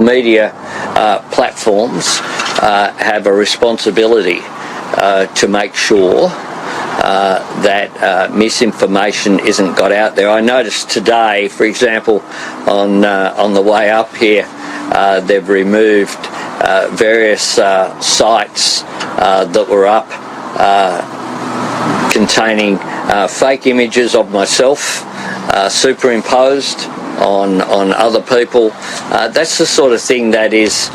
media platforms have a responsibility to make sure that misinformation isn't got out there. I noticed today, for example, on the way up here, they've removed various sites that were up containing fake images of myself superimposed on other people. That's the sort of thing that is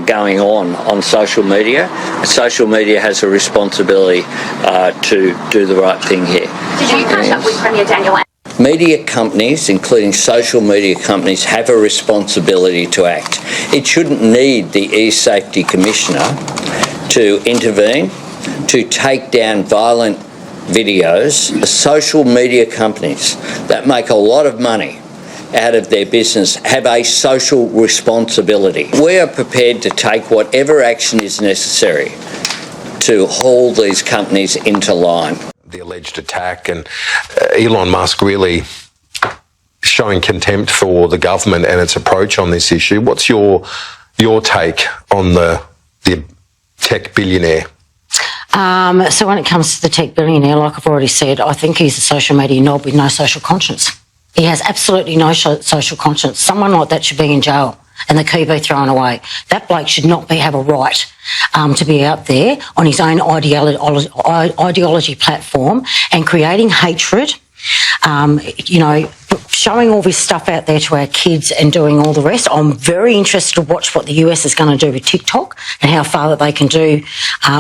going on social media. Social media has a responsibility to do the right thing here. Did you catch up with Premier Daniel? Media companies, including social media companies, have a responsibility to act. It shouldn't need the eSafety Commissioner to intervene, to take down violent videos. The social media companies that make a lot of money out of their business have a social responsibility. We are prepared to take whatever action is necessary to haul these companies into line. The alleged attack, and Elon Musk really showing contempt for the government and its approach on this issue. What's your take on the tech billionaire? So when it comes to the tech billionaire, like I've already said, I think he's a social media knob with no social conscience. He has absolutely no social conscience. Someone like that should be in jail and the key be thrown away. That bloke should not have a right to be out there on his own ideology platform and creating hatred, showing all this stuff out there to our kids and doing all the rest. I'm very interested to watch what the US is going to do with TikTok and how far that they can do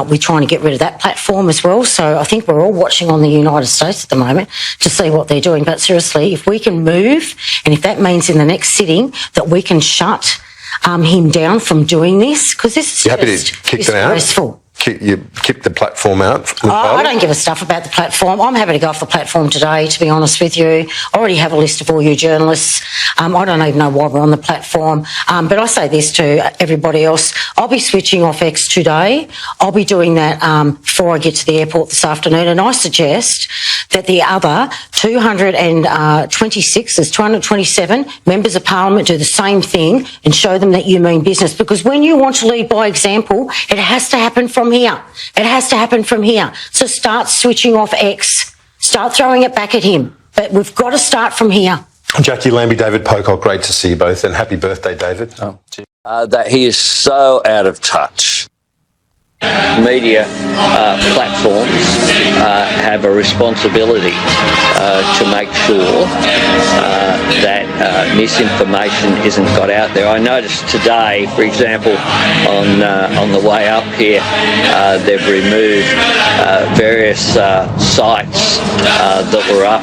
with trying to get rid of that platform as well. So I think we're all watching on the United States at the moment to see what they're doing. But seriously, if we can move, and if that means in the next sitting that we can shut him down from doing this, because this is happy to kick them out? Disgraceful. You kick the platform out? I don't give a stuff about the platform. I'm happy to go off the platform today, to be honest with you. I already have a list of all you journalists. I don't even know why we're on the platform. But I say this to everybody else. I'll be switching off X today. I'll be doing that before I get to the airport this afternoon. And I suggest that the other 227 members of Parliament do the same thing and show them that you mean business. Because when you want to lead by example, it has to happen from here. It has to happen from here. So start switching off X. Start throwing it back at him. But we've got to start from here. Jackie Lambie, David Pocock, great to see you both, and happy birthday, David. That he is so out of touch. Media platforms have a responsibility to make sure that misinformation isn't got out there. I noticed today, for example, on the way up here, they've removed various sites that were up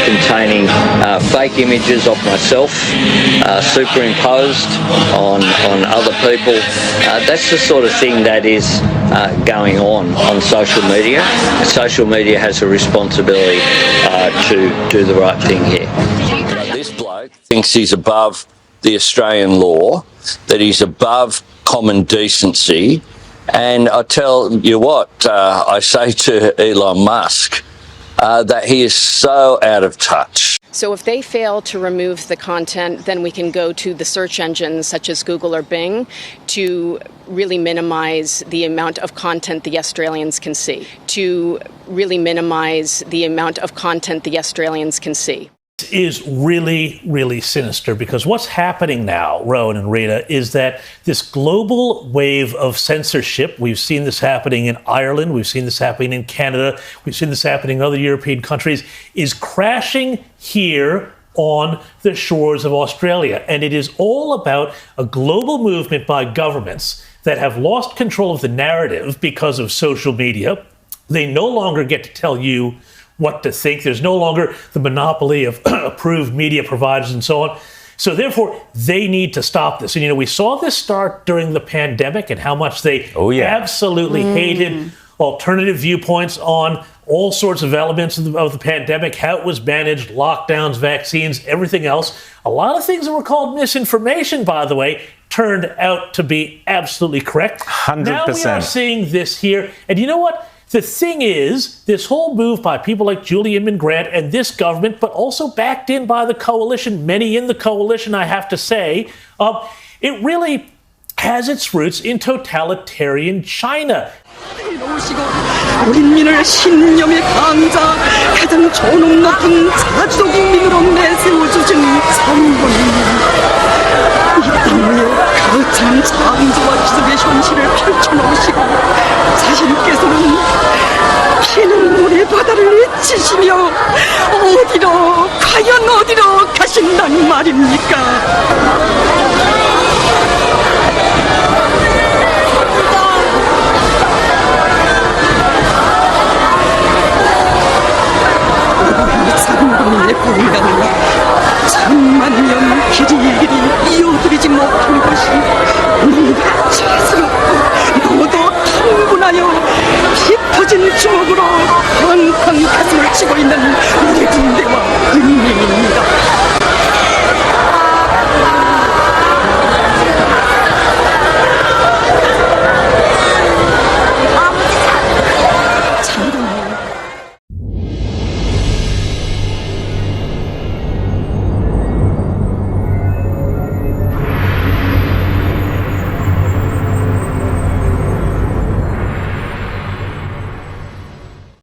containing fake images of myself superimposed on other people. That's the sort of thing that is going on social media. Social media has a responsibility to do the right thing here. This bloke thinks he's above the Australian law, that he's above common decency, and I tell you what, I say to Elon Musk, that he is so out of touch. So if they fail to remove the content, then we can go to the search engines such as Google or Bing to really minimize the amount of content the Australians can see. Is really, really sinister, because what's happening now, Rowan and Rita, is that this global wave of censorship, we've seen this happening in Ireland, we've seen this happening in Canada, we've seen this happening in other European countries, is crashing here on the shores of Australia. And it is all about a global movement by governments that have lost control of the narrative because of social media. They no longer get to tell you what to think. There's no longer the monopoly of approved media providers and so on. So therefore, they need to stop this. And, we saw this start during the pandemic and how much they absolutely hated alternative viewpoints on all sorts of elements of the pandemic, how it was managed, lockdowns, vaccines, everything else. A lot of things that were called misinformation, by the way, turned out to be absolutely correct. 100%. Now we are seeing this here. And you know what? the thing is, this whole move by people like Julie Inman Grant and this government, but also backed in by the coalition, many in the coalition, I have to say, it really has its roots in totalitarian China. 우리 민을 신념의 강자, 가장 존엄 높은 자주적 인민으로 내세워주신 성부님, 이 땅 위에 거창한 창조와 기술의 현실을 펼쳐놓으시고 자신께서는 피는 물의 바다를 헤치시며 과연 어디로 가신단 말입니까? 상국민의 공간을 천만년 길이 이어드리지 못한 것이 너무나 죄스럽고 너무도 흥분하여 깊어진 주먹으로 쾅쾅 가슴을 치고 있는